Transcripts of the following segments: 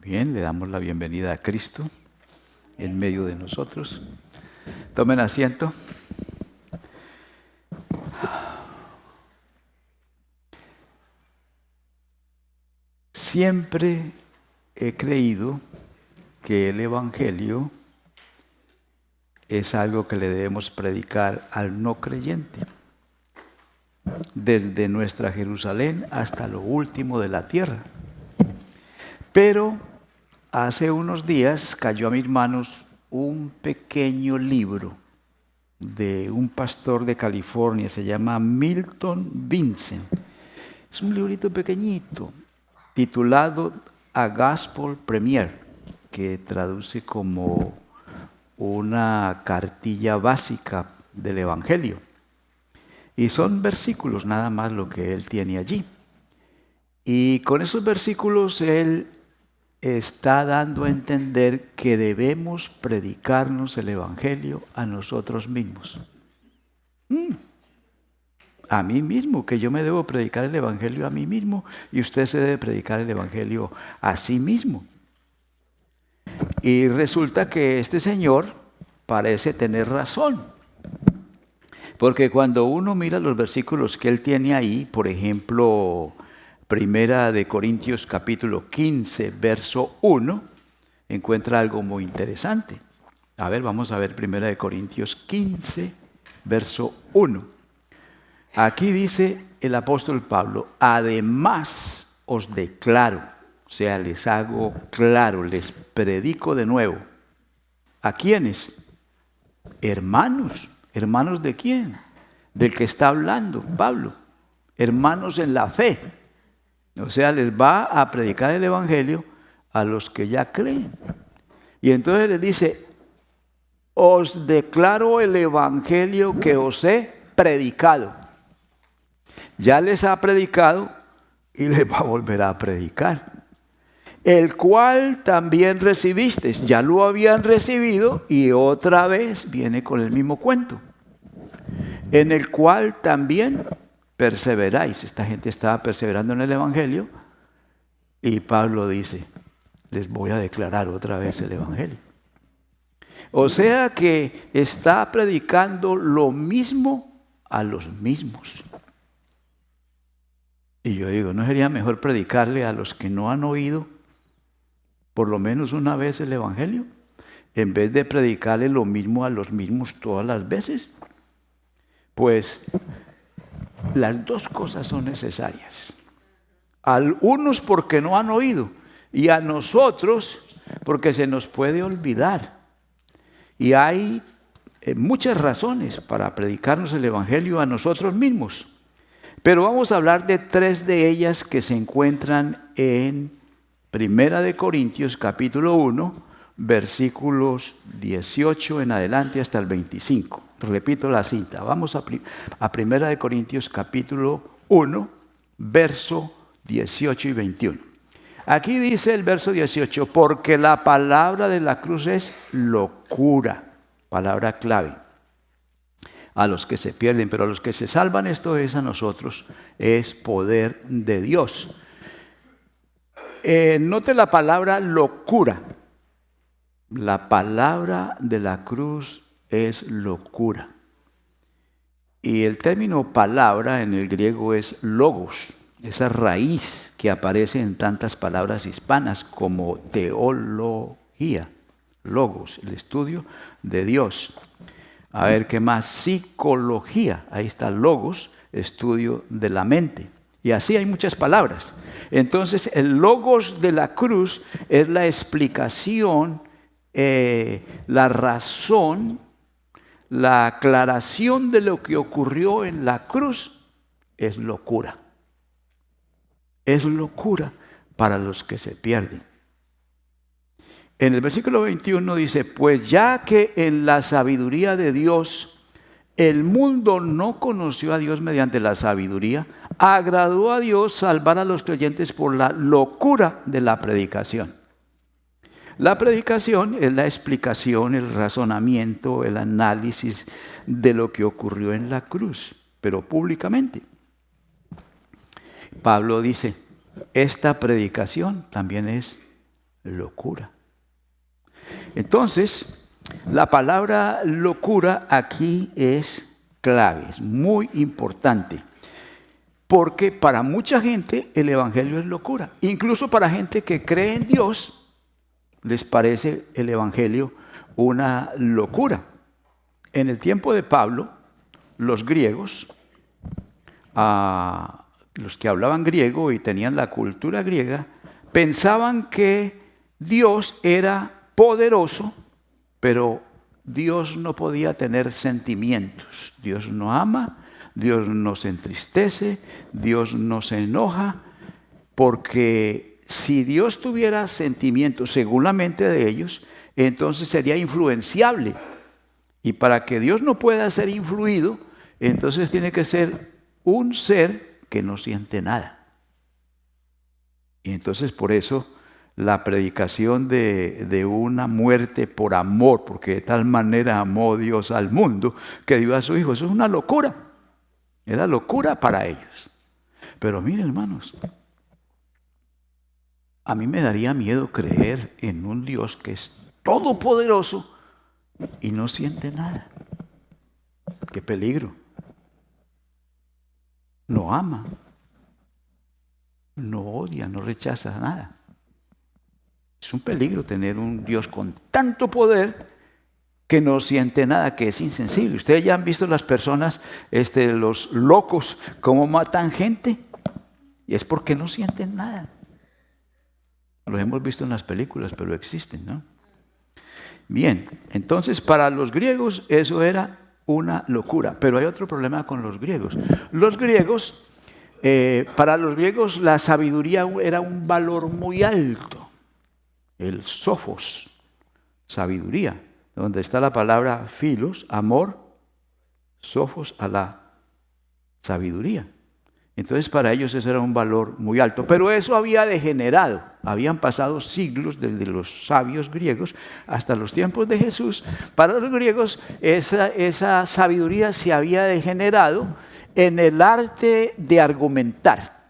Bien, le damos la bienvenida a Cristo en medio de nosotros. Tomen asiento. Siempre he creído que el Evangelio es algo que le debemos predicar al no creyente, desde nuestra Jerusalén hasta lo último de la tierra. Pero hace unos días cayó a mis manos un pequeño libro de un pastor de California, se llama Milton Vincent. Es un librito pequeñito, titulado A Gospel Premier, que traduce como una cartilla básica del Evangelio. Y son versículos nada más lo que él tiene allí. Y con esos versículos él está dando a entender que debemos predicarnos el Evangelio a nosotros mismos. A mí mismo, que yo me debo predicar el Evangelio a mí mismo y usted se debe predicar el Evangelio a sí mismo. Y resulta que este señor parece tener razón. Porque cuando uno mira los versículos que él tiene ahí, por ejemplo, Primera de Corintios capítulo 15, verso 1, encuentra algo muy interesante. A ver, vamos a ver Primera de Corintios 15, verso 1. Aquí dice el apóstol Pablo: además os declaro, o sea, les hago claro, les predico de nuevo. ¿A quiénes? Hermanos. ¿Hermanos de quién? Del que está hablando Pablo. Hermanos en la fe. O sea, les va a predicar el Evangelio a los que ya creen. Y entonces les dice: os declaro el Evangelio que os he predicado. Ya les ha predicado y les va a volver a predicar. El cual también recibisteis. Ya lo habían recibido y otra vez viene con el mismo cuento. En el cual también perseveráis. Esta gente estaba perseverando en el Evangelio y Pablo dice: les voy a declarar otra vez el Evangelio. O sea que está predicando lo mismo a los mismos. Y yo digo, ¿no sería mejor predicarle a los que no han oído por lo menos una vez el Evangelio, en vez de predicarle lo mismo a los mismos todas las veces? Pues las dos cosas son necesarias. A unos porque no han oído y a nosotros porque se nos puede olvidar. Y hay muchas razones para predicarnos el Evangelio a nosotros mismos. Pero vamos a hablar de tres de ellas que se encuentran en Primera de Corintios capítulo 1, versículos 18 en adelante hasta el 25. Repito la cita. Vamos a Primera de Corintios capítulo 1, verso 18 y 21. Aquí dice el verso 18: porque la palabra de la cruz es locura, palabra clave, a los que se pierden, pero a los que se salvan, esto es a nosotros, es poder de Dios. Note la palabra locura. La palabra de la cruz es locura. Y el término palabra en el griego es logos, esa raíz que aparece en tantas palabras hispanas como teología, logos, el estudio de Dios. A ver, ¿qué más? Psicología, ahí está logos, estudio de la mente. Y así hay muchas palabras. Entonces, el logos de la cruz es la explicación, la razón, la aclaración de lo que ocurrió en la cruz. Es locura. Es locura para los que se pierden. En el versículo 21 dice: pues ya que en la sabiduría de Dios el mundo no conoció a Dios mediante la sabiduría, agradó a Dios salvar a los creyentes por la locura de la predicación. La predicación es la explicación, el razonamiento, el análisis de lo que ocurrió en la cruz, pero públicamente. Pablo dice: esta predicación también es locura. Entonces, la palabra locura aquí es clave, es muy importante. Porque para mucha gente el evangelio es locura. Incluso para gente que cree en Dios, les parece el evangelio una locura. En el tiempo de Pablo, los griegos, los que hablaban griego y tenían la cultura griega, pensaban que Dios era poderoso, pero Dios no podía tener sentimientos. Dios no ama, Dios no se entristece, Dios no se enoja, porque si Dios tuviera sentimientos según la mente de ellos, entonces sería influenciable. Y para que Dios no pueda ser influido, entonces tiene que ser un ser que no siente nada. Y entonces por eso la predicación de una muerte por amor, porque de tal manera amó Dios al mundo que dio a su Hijo, eso es una locura. Era locura para ellos. Pero miren, hermanos, a mí me daría miedo creer en un Dios que es todopoderoso y no siente nada. ¡Qué peligro! No ama, no odia, no rechaza nada. Es un peligro tener un Dios con tanto poder que no siente nada, que es insensible. Ustedes ya han visto las personas, los locos, cómo matan gente, y es porque no sienten nada. Lo hemos visto en las películas, pero existen, ¿no? Bien, entonces para los griegos eso era una locura, pero hay otro problema con los griegos. Los griegos, para los griegos la sabiduría era un valor muy alto. El sophos, sabiduría, donde está la palabra philos, amor, sophos, a la sabiduría. Entonces para ellos eso era un valor muy alto, pero eso había degenerado. Habían pasado siglos desde los sabios griegos hasta los tiempos de Jesús. Para los griegos esa sabiduría se había degenerado en el arte de argumentar.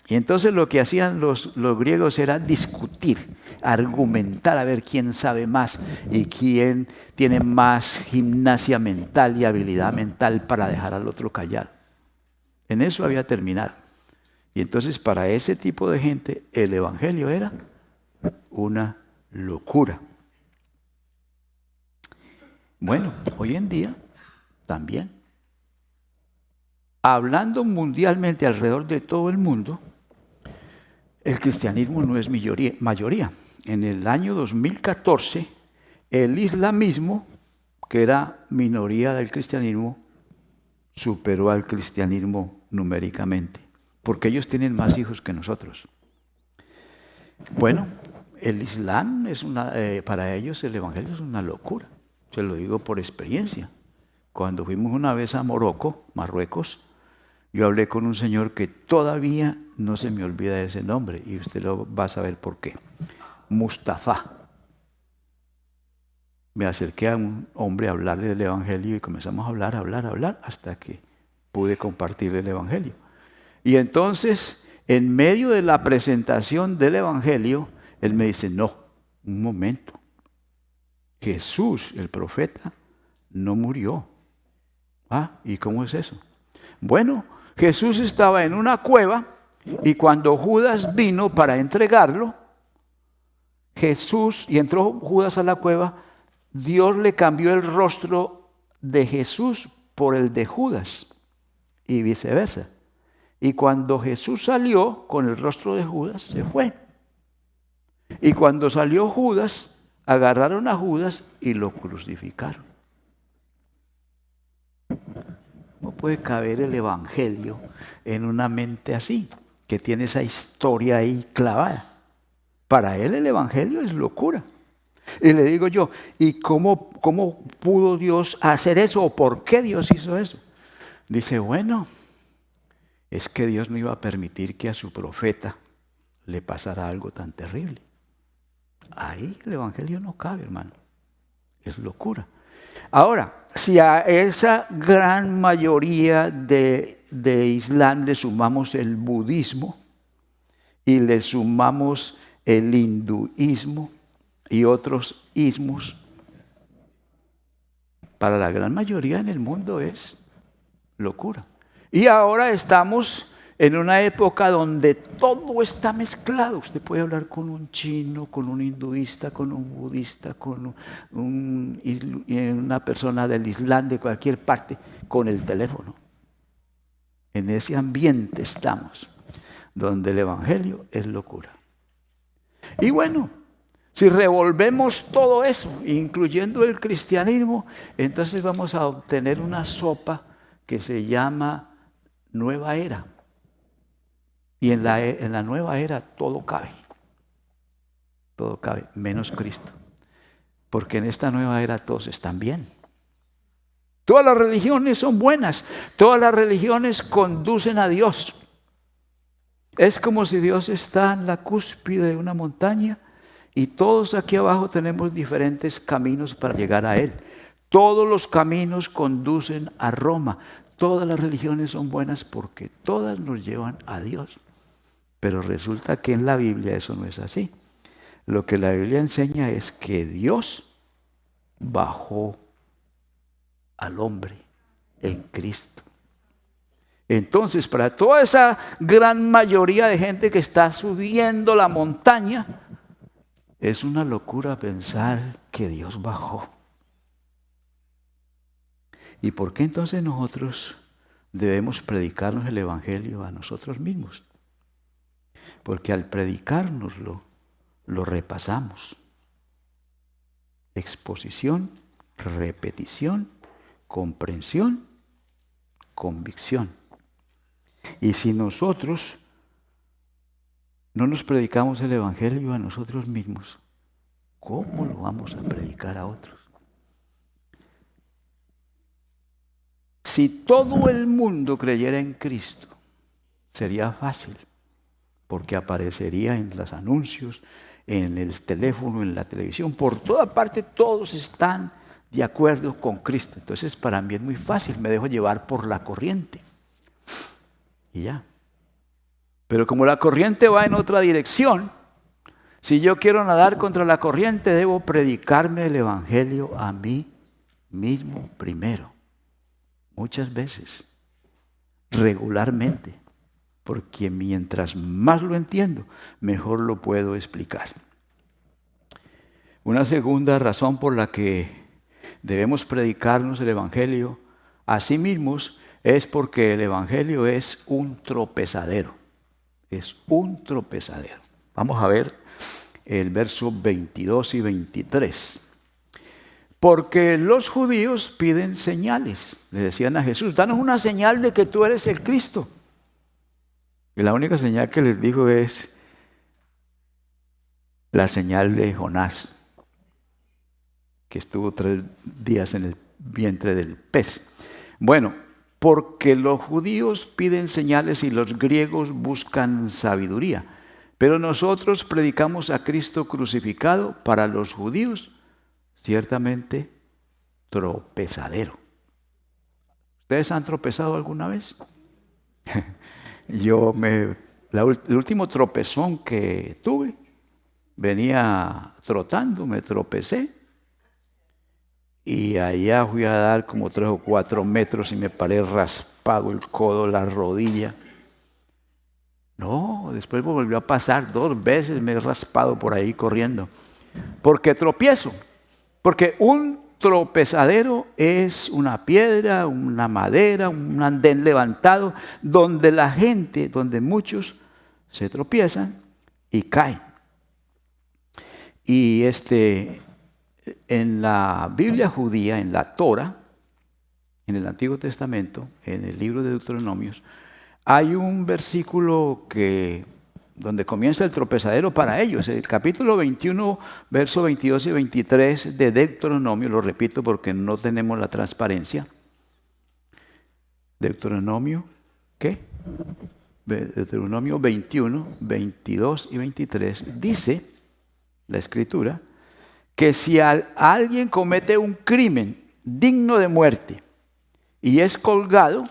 Y entonces lo que hacían los griegos era discutir, argumentar, a ver quién sabe más y quién tiene más gimnasia mental y habilidad mental para dejar al otro callado. En eso había terminado. Y entonces para ese tipo de gente el evangelio era una locura. Bueno, hoy en día también, hablando mundialmente alrededor de todo el mundo, el cristianismo no es mayoría. En el año 2014, el islamismo, que era minoría del cristianismo, superó al cristianismo numéricamente, porque ellos tienen más hijos que nosotros. Bueno, el Islam es para ellos el evangelio es una locura. Se lo digo por experiencia. Cuando fuimos una vez a Marruecos, yo hablé con un señor que todavía no se me olvida ese nombre, y usted lo va a saber por qué. Mustafa. Me acerqué a un hombre a hablarle del evangelio y comenzamos a hablar, hasta que pude compartirle el evangelio. Y entonces, en medio de la presentación del evangelio, él me dice, no, un momento. Jesús, el profeta, no murió. ¿Y cómo es eso? Bueno, Jesús estaba en una cueva y cuando Judas vino para entregarlo, y entró Judas a la cueva, Dios le cambió el rostro de Jesús por el de Judas y viceversa. Y cuando Jesús salió con el rostro de Judas, se fue. Y cuando salió Judas, agarraron a Judas y lo crucificaron. No puede caber el evangelio en una mente así, que tiene esa historia ahí clavada. Para él el evangelio es locura. Y le digo yo, ¿y cómo pudo Dios hacer eso? ¿O por qué Dios hizo eso? Dice, bueno, es que Dios no iba a permitir que a su profeta le pasara algo tan terrible. Ahí el evangelio no cabe, hermano. Es locura. Ahora, si a esa gran mayoría de Islam le sumamos el budismo y le sumamos el hinduismo y otros ismos, para la gran mayoría en el mundo es locura. Y ahora estamos en una época donde todo está mezclado. Usted puede hablar con un chino, con un hinduista, con un budista, con una persona del Islam, de cualquier parte, con el teléfono. En ese ambiente estamos, donde el evangelio es locura. Y bueno, si revolvemos todo eso, incluyendo el cristianismo, entonces vamos a obtener una sopa que se llama nueva era. Y en la nueva era todo cabe, menos Cristo. Porque en esta nueva era todos están bien. Todas las religiones son buenas, todas las religiones conducen a Dios. Es como si Dios está en la cúspide de una montaña y todos aquí abajo tenemos diferentes caminos para llegar a Él. Todos los caminos conducen a Roma. Todas las religiones son buenas porque todas nos llevan a Dios. Pero resulta que en la Biblia eso no es así. Lo que la Biblia enseña es que Dios bajó al hombre en Cristo. Entonces, para toda esa gran mayoría de gente que está subiendo la montaña, es una locura pensar que Dios bajó. ¿Y por qué entonces nosotros debemos predicarnos el evangelio a nosotros mismos? Porque al predicárnoslo, lo repasamos. Exposición, repetición, comprensión, convicción. Y si nosotros no nos predicamos el evangelio a nosotros mismos, ¿cómo lo vamos a predicar a otros? Si todo el mundo creyera en Cristo, sería fácil, porque aparecería en los anuncios, en el teléfono, en la televisión, por toda parte todos están de acuerdo con Cristo. Entonces para mí es muy fácil, me dejo llevar por la corriente y ya. Pero como la corriente va en otra dirección, si yo quiero nadar contra la corriente, debo predicarme el evangelio a mí mismo primero, muchas veces, regularmente. Porque mientras más lo entiendo, mejor lo puedo explicar. Una segunda razón por la que debemos predicarnos el evangelio a sí mismos es porque el evangelio es un tropezadero. Es un tropezadero. Vamos a ver el verso 22 y 23. Porque los judíos piden señales. Le decían a Jesús, danos una señal de que tú eres el Cristo. Y la única señal que les dijo es la señal de Jonás, que estuvo 3 días en el vientre del pez. Bueno, porque los judíos piden señales y los griegos buscan sabiduría. Pero nosotros predicamos a Cristo crucificado, para los judíos, ciertamente tropezadero. ¿Ustedes han tropezado alguna vez? El último tropezón que tuve, venía trotando, me tropecé y allá fui a dar como 3 o 4 metros y me paré raspado el codo, la rodilla. No, después me volvió a pasar 2 veces, me he raspado por ahí corriendo. Porque tropiezo, porque un tropezadero es una piedra, una madera, un andén levantado, donde la gente, donde muchos se tropiezan y caen. Y en la Biblia judía, en la Torah, en el Antiguo Testamento, en el libro de Deuteronomios, hay un versículo donde comienza el tropezadero para ellos. El capítulo 21, versos 22 y 23 de Deuteronomio, lo repito porque no tenemos la transparencia. Deuteronomio, ¿qué? Deuteronomio 21, 22 y 23 dice la Escritura que si alguien comete un crimen digno de muerte y es colgado,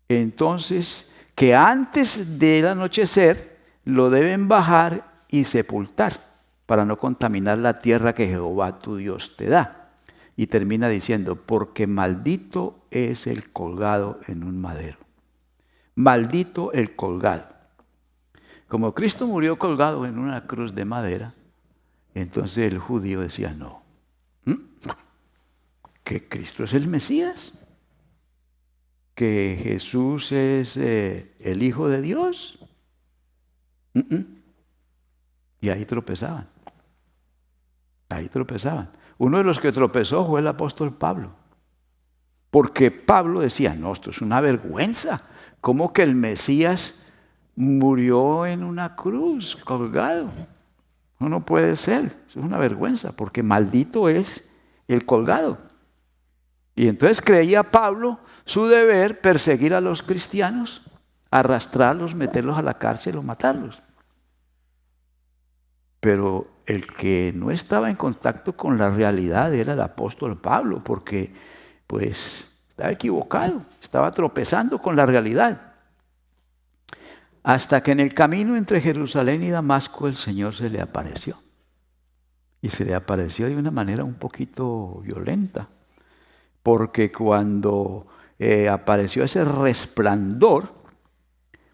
entonces que antes del anochecer lo deben bajar y sepultar, para no contaminar la tierra que Jehová tu Dios te da. Y termina diciendo, porque maldito es el colgado en un madero. Maldito el colgado. Como Cristo murió colgado en una cruz de madera, entonces el judío decía, no, que Cristo es el Mesías, que Jesús es el Hijo de Dios. Y ahí tropezaban. Ahí tropezaban. Uno de los que tropezó fue el apóstol Pablo. Porque Pablo decía, no, esto es una vergüenza. ¿Cómo que el Mesías murió en una cruz, colgado? No puede ser. Eso es una vergüenza, porque maldito es el colgado. Y entonces creía Pablo su deber perseguir a los cristianos, arrastrarlos, meterlos a la cárcel o matarlos. Pero el que no estaba en contacto con la realidad era el apóstol Pablo, porque pues estaba equivocado, estaba tropezando con la realidad. Hasta que en el camino entre Jerusalén y Damasco el Señor se le apareció. Y se le apareció de una manera un poquito violenta, porque cuando apareció ese resplandor,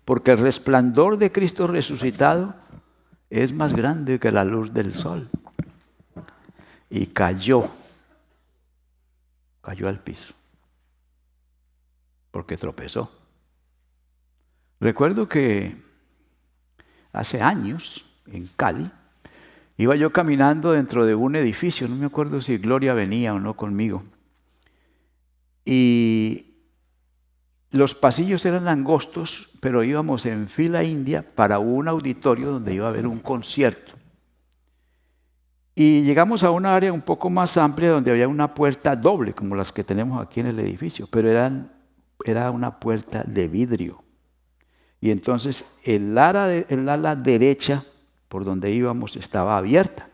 porque el resplandor de Cristo resucitado es más grande que la luz del sol. Y cayó al piso, porque tropezó. Recuerdo que hace años, en Cali, iba yo caminando dentro de un edificio, no me acuerdo si Gloria venía o no conmigo, y los pasillos eran angostos, pero íbamos en fila india para un auditorio donde iba a haber un concierto. Y llegamos a una área un poco más amplia donde había una puerta doble, como las que tenemos aquí en el edificio, pero era una puerta de vidrio. Y entonces el ala derecha por donde íbamos estaba abierta.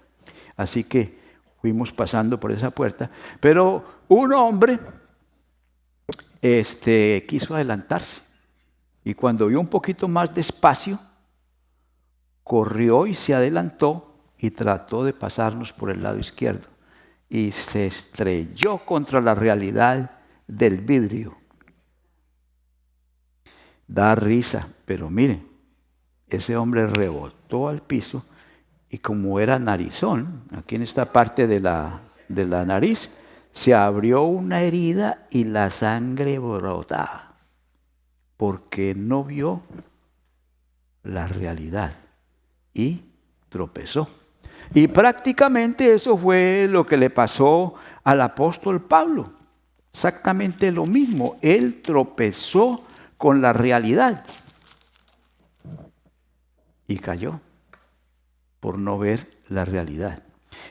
Así que fuimos pasando por esa puerta, pero un hombre quiso adelantarse. Y cuando vio un poquito más de espacio, corrió y se adelantó y trató de pasarnos por el lado izquierdo. Y se estrelló contra la realidad del vidrio. Da risa, pero mire, ese hombre rebotó al piso y como era narizón, aquí en esta parte de la nariz, se abrió una herida y la sangre brotaba, porque no vio la realidad y tropezó. Y prácticamente eso fue lo que le pasó al apóstol Pablo. Exactamente lo mismo. Él tropezó con la realidad y cayó por no ver la realidad.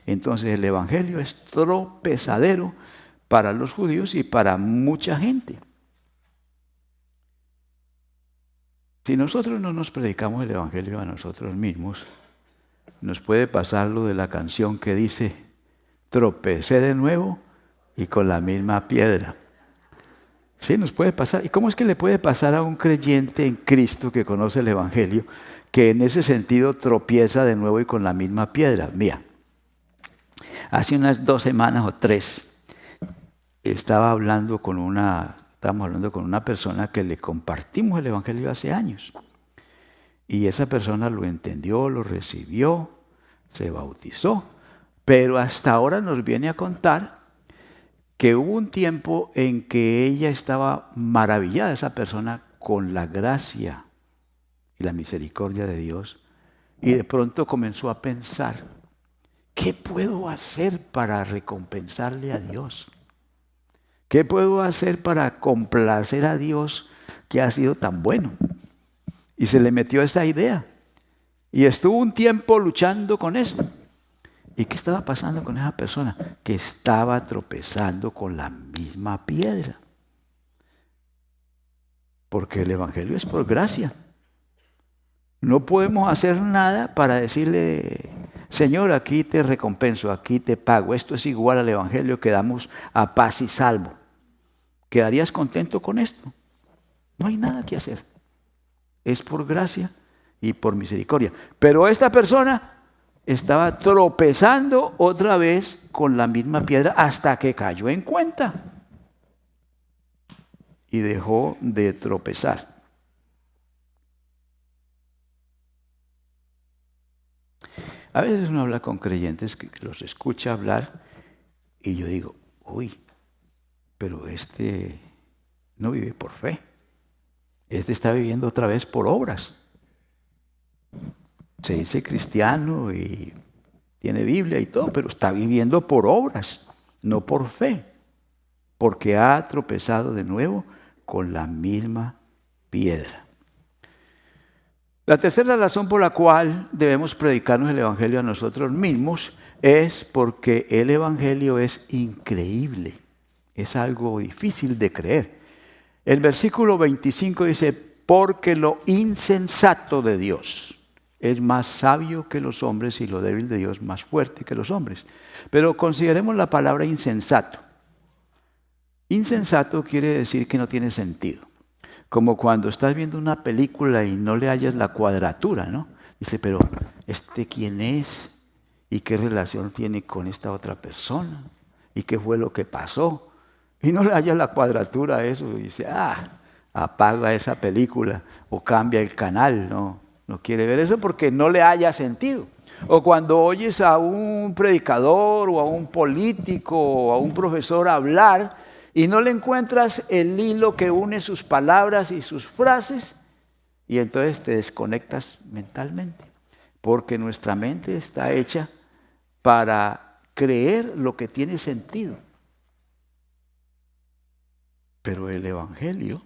Entonces el evangelio es tropezadero para los judíos y para mucha gente. Si nosotros no nos predicamos el evangelio a nosotros mismos, nos puede pasar lo de la canción que dice, tropecé de nuevo y con la misma piedra. Sí, nos puede pasar. ¿Y cómo es que le puede pasar a un creyente en Cristo que conoce el evangelio, que en ese sentido tropieza de nuevo y con la misma piedra? Mira, hace unas 2 semanas o 3, estábamos hablando con una persona que le compartimos el evangelio hace años. Y esa persona lo entendió, lo recibió, se bautizó, pero hasta ahora nos viene a contar que hubo un tiempo en que ella estaba maravillada, esa persona, con la gracia y la misericordia de Dios, y de pronto comenzó a pensar, ¿qué puedo hacer para recompensarle a Dios? ¿Qué puedo hacer para complacer a Dios que ha sido tan bueno? Y se le metió esa idea. Y estuvo un tiempo luchando con eso. ¿Y qué estaba pasando con esa persona? Que estaba tropezando con la misma piedra. Porque el evangelio es por gracia. No podemos hacer nada para decirle, Señor, aquí te recompenso, aquí te pago. Esto es igual al evangelio que damos a paz y salvo. ¿Quedarías contento con esto? No hay nada que hacer. Es por gracia y por misericordia. Pero esta persona estaba tropezando otra vez con la misma piedra hasta que cayó en cuenta y dejó de tropezar. A veces uno habla con creyentes que los escucha hablar y yo digo, uy, pero este no vive por fe. Este está viviendo otra vez por obras. Se dice cristiano y tiene Biblia y todo, pero está viviendo por obras, no por fe, porque ha tropezado de nuevo con la misma piedra. La tercera razón por la cual debemos predicarnos el Evangelio a nosotros mismos es porque el Evangelio es increíble, es algo difícil de creer. El versículo 25 dice, porque lo insensato de Dios es más sabio que los hombres y lo débil de Dios más fuerte que los hombres. Pero consideremos la palabra insensato. Insensato quiere decir que no tiene sentido. Como cuando estás viendo una película y no le hallas la cuadratura, ¿no? Dice, pero ¿este quién es? ¿Y qué relación tiene con esta otra persona? ¿Y qué fue lo que pasó? Y no le hallas la cuadratura a eso. Y dice, apaga esa película o cambia el canal. No quiere ver eso porque no le haya sentido. O cuando oyes a un predicador o a un político o a un profesor hablar y no le encuentras el hilo que une sus palabras y sus frases, y entonces te desconectas mentalmente, porque nuestra mente está hecha para creer lo que tiene sentido. Pero el Evangelio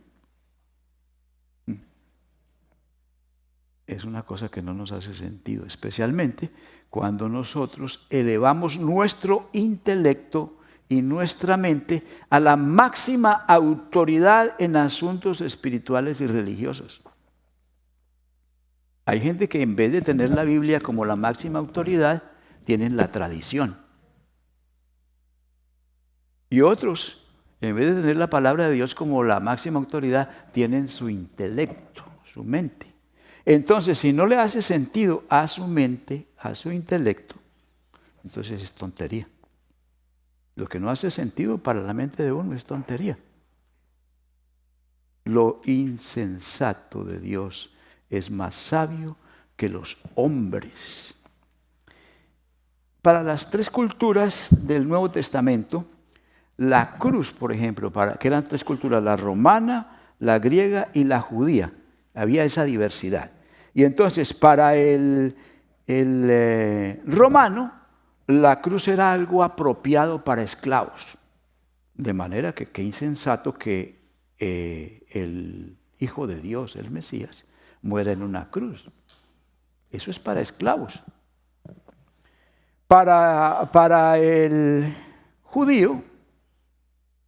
es una cosa que no nos hace sentido, especialmente cuando nosotros elevamos nuestro intelecto y nuestra mente a la máxima autoridad en asuntos espirituales y religiosos. Hay gente que en vez de tener la Biblia como la máxima autoridad, tienen la tradición. Y otros, en vez de tener la palabra de Dios como la máxima autoridad, tienen su intelecto, su mente. Entonces, si no le hace sentido a su mente, a su intelecto, entonces es tontería. Lo que no hace sentido para la mente de uno es tontería. Lo insensato de Dios es más sabio que los hombres. Para las tres culturas del Nuevo Testamento, la cruz, por ejemplo, que eran tres culturas, la romana, la griega y la judía, había esa diversidad. Y entonces para el romano, la cruz era algo apropiado para esclavos. De manera que qué insensato que el Hijo de Dios, el Mesías, muera en una cruz. Eso es para esclavos. Para el judío,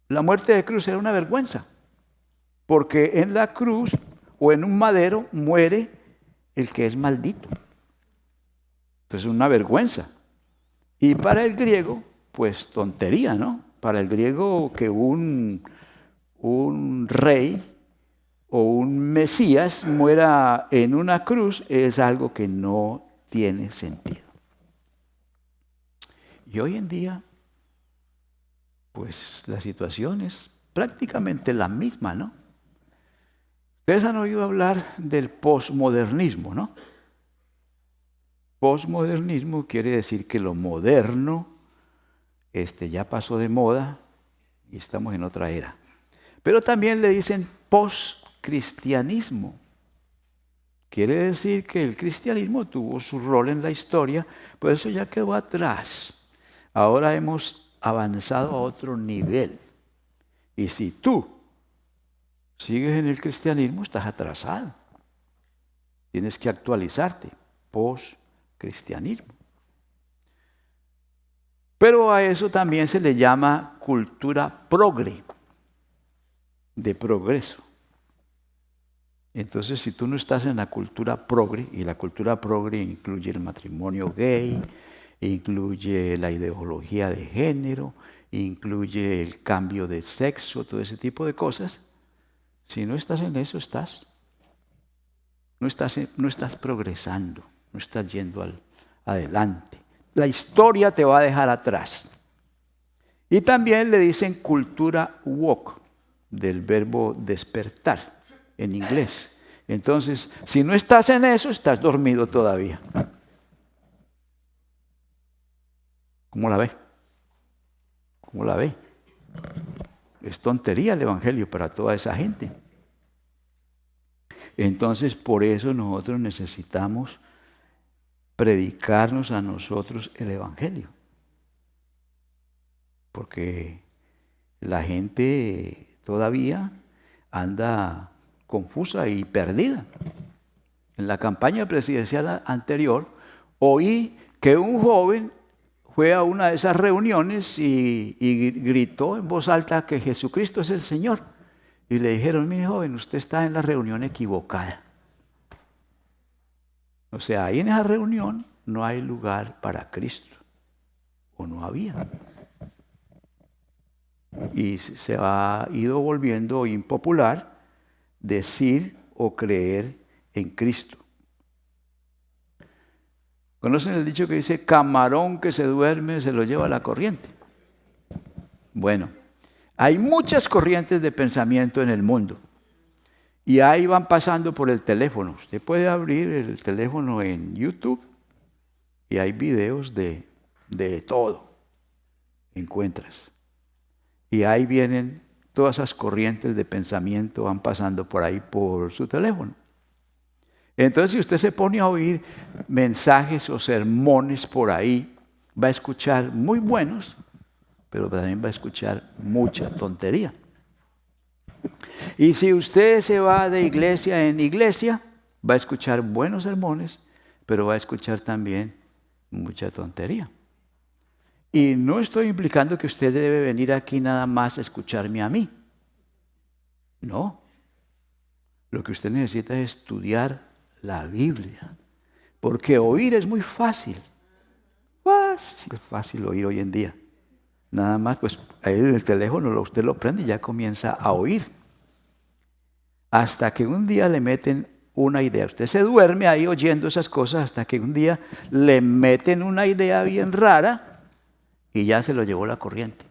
la muerte de cruz era una vergüenza. Porque en la cruz o en un madero muere el que es maldito. Entonces es una vergüenza. Y para el griego, pues tontería, ¿no? Para el griego que un rey o un Mesías muera en una cruz es algo que no tiene sentido. Y hoy en día, pues la situación es prácticamente la misma, ¿no? Ustedes han oído hablar del posmodernismo, ¿no? Posmodernismo quiere decir que lo moderno ya pasó de moda y estamos en otra era. Pero también le dicen poscristianismo. Quiere decir que el cristianismo tuvo su rol en la historia, pero eso ya quedó atrás. Ahora hemos avanzado a otro nivel. Y si tú sigues en el cristianismo, estás atrasado. Tienes que actualizarte. Poscristianismo. Pero a eso también se le llama cultura progre, de progreso. Entonces, si tú no estás en la cultura progre, y la cultura progre incluye el matrimonio gay, incluye la ideología de género, incluye el cambio de sexo, todo ese tipo de cosas, si no estás en eso, estás no estás progresando, no estás yendo adelante. La historia te va a dejar atrás. Y también le dicen cultura woke, del verbo despertar en inglés. Entonces, si no estás en eso, estás dormido todavía. ¿Cómo la ve? ¿Cómo la ve? Es tontería el evangelio para toda esa gente. Entonces, por eso nosotros necesitamos predicarnos a nosotros el evangelio. Porque la gente todavía anda confusa y perdida. En la campaña presidencial anterior, oí que un joven fue a una de esas reuniones y gritó en voz alta que Jesucristo es el Señor. Y le dijeron, mi joven, usted está en la reunión equivocada. O sea, ahí en esa reunión no hay lugar para Cristo. O no había. Y se ha ido volviendo impopular decir o creer en Cristo. ¿Conocen el dicho que dice, camarón que se duerme se lo lleva la corriente? Bueno, hay muchas corrientes de pensamiento en el mundo. Y ahí van pasando por el teléfono. Usted puede abrir el teléfono en YouTube y hay videos de todo. Encuentras. Y ahí vienen todas esas corrientes de pensamiento, van pasando por ahí por su teléfono. Entonces, si usted se pone a oír mensajes o sermones por ahí, va a escuchar muy buenos, pero también va a escuchar mucha tontería. Y si usted se va de iglesia en iglesia, va a escuchar buenos sermones, pero va a escuchar también mucha tontería. Y no estoy implicando que usted debe venir aquí nada más a escucharme a mí. No. Lo que usted necesita es estudiar la Biblia. Porque oír es muy fácil. Fácil oír hoy en día. Nada más, pues ahí en el teléfono usted lo prende y ya comienza a oír. Hasta que un día le meten una idea. Usted se duerme ahí oyendo esas cosas hasta que un día le meten una idea bien rara y ya se lo llevó la corriente.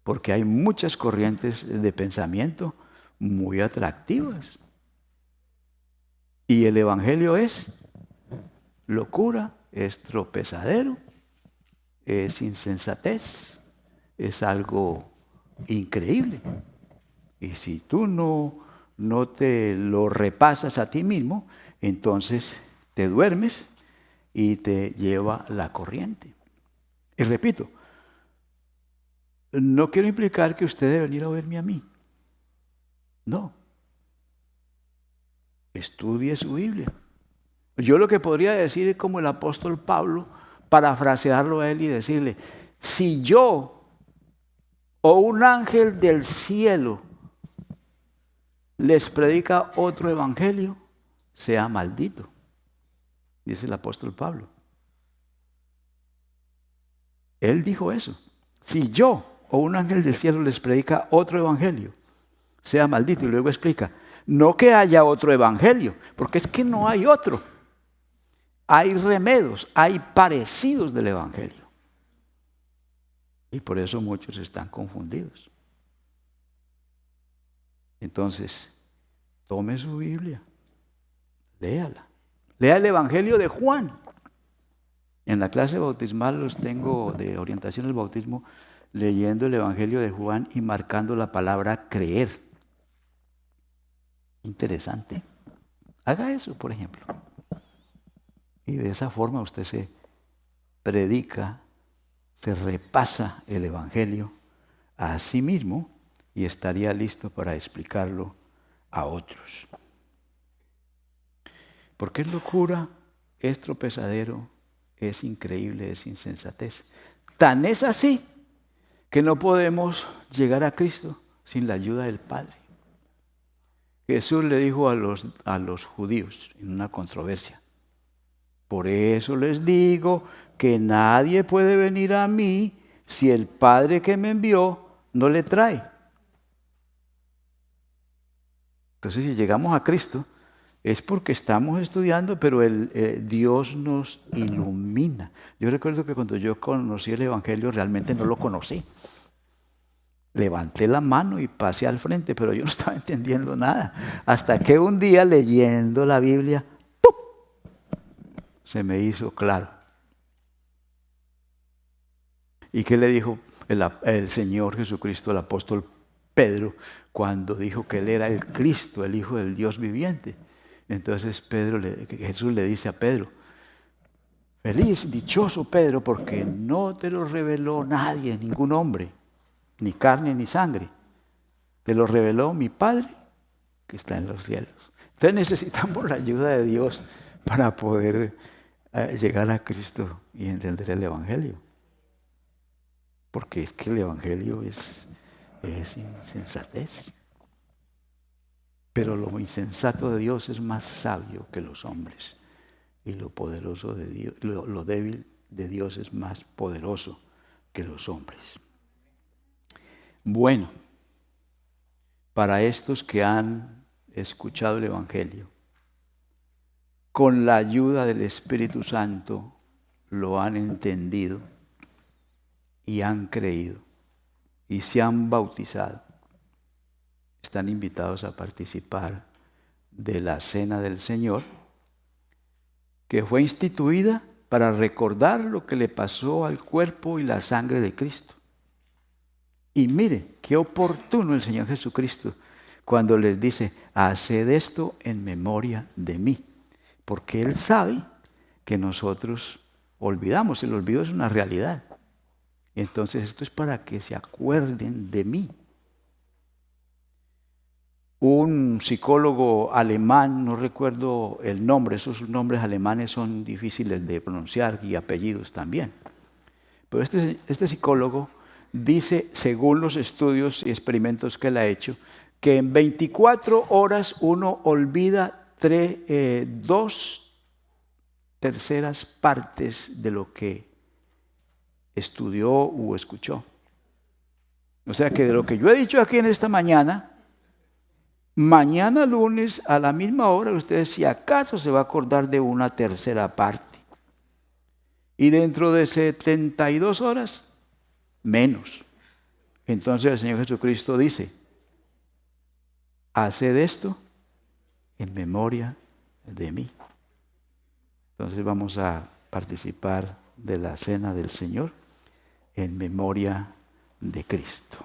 Porque hay muchas corrientes de pensamiento muy atractivas. Y el evangelio es locura, es tropezadero, es insensatez, es algo increíble. Y si tú no te lo repasas a ti mismo, entonces te duermes y te lleva la corriente. Y repito, no quiero implicar que usted debe venir a oírme a mí. No. Estudie su Biblia. Yo lo que podría decir es como el apóstol Pablo, parafrasearlo a él y decirle, si yo o un ángel del cielo les predica otro evangelio, sea maldito, dice el apóstol Pablo. Él dijo eso. Si yo o un ángel del cielo les predica otro evangelio, sea maldito. Y luego explica, no que haya otro evangelio, porque es que no hay otro. Hay remedios, hay parecidos del evangelio. Y por eso muchos están confundidos. Entonces, tome su Biblia, léala. Lea el evangelio de Juan. En la clase bautismal los tengo de orientación al bautismo leyendo el evangelio de Juan y marcando la palabra creer. Interesante. Haga eso, por ejemplo. Y de esa forma usted se predica, se repasa el evangelio a sí mismo y estaría listo para explicarlo a otros. Porque es locura, es tropezadero, es increíble, es insensatez. Tan es así que no podemos llegar a Cristo sin la ayuda del Padre. Jesús le dijo a los judíos en una controversia, por eso les digo que nadie puede venir a mí si el Padre que me envió no le trae. Entonces, si llegamos a Cristo, es porque estamos estudiando, pero Dios nos ilumina. Yo recuerdo que cuando yo conocí el Evangelio realmente no lo conocí. Levanté la mano y pasé al frente, pero yo no estaba entendiendo nada. Hasta que un día leyendo la Biblia, ¡pum!, se me hizo claro. ¿Y qué le dijo el Señor Jesucristo al apóstol Pedro cuando dijo que él era el Cristo, el Hijo del Dios viviente? Entonces Jesús le dice a Pedro: feliz, dichoso Pedro, porque no te lo reveló nadie, ningún hombre, ni carne ni sangre. Te lo reveló mi Padre que está en los cielos. Entonces necesitamos la ayuda de Dios para poder llegar a Cristo y entender el Evangelio. Porque es que el Evangelio es insensatez. Pero lo insensato de Dios es más sabio que los hombres. Y lo poderoso de Dios, lo débil de Dios es más poderoso que los hombres. Bueno, para estos que han escuchado el Evangelio, con la ayuda del Espíritu Santo lo han entendido y han creído y se han bautizado, están invitados a participar de la Cena del Señor, que fue instituida para recordar lo que le pasó al cuerpo y la sangre de Cristo. Y mire, qué oportuno el Señor Jesucristo cuando les dice: haced esto en memoria de mí. Porque Él sabe que nosotros olvidamos, el olvido es una realidad. Entonces esto es para que se acuerden de mí. Un psicólogo alemán, no recuerdo el nombre, esos nombres alemanes son difíciles de pronunciar y apellidos también. Pero este psicólogo dice, según los estudios y experimentos que él ha hecho, que en 24 horas uno olvida 2/3 partes de lo que estudió o escuchó. O sea que de lo que yo he dicho aquí en esta mañana, mañana lunes a la misma hora usted si acaso se va a acordar de 1/3 parte. Y dentro de 72 horas, menos. Entonces el Señor Jesucristo dice: haced esto en memoria de mí. Entonces vamos a participar de la Cena del Señor en memoria de Cristo.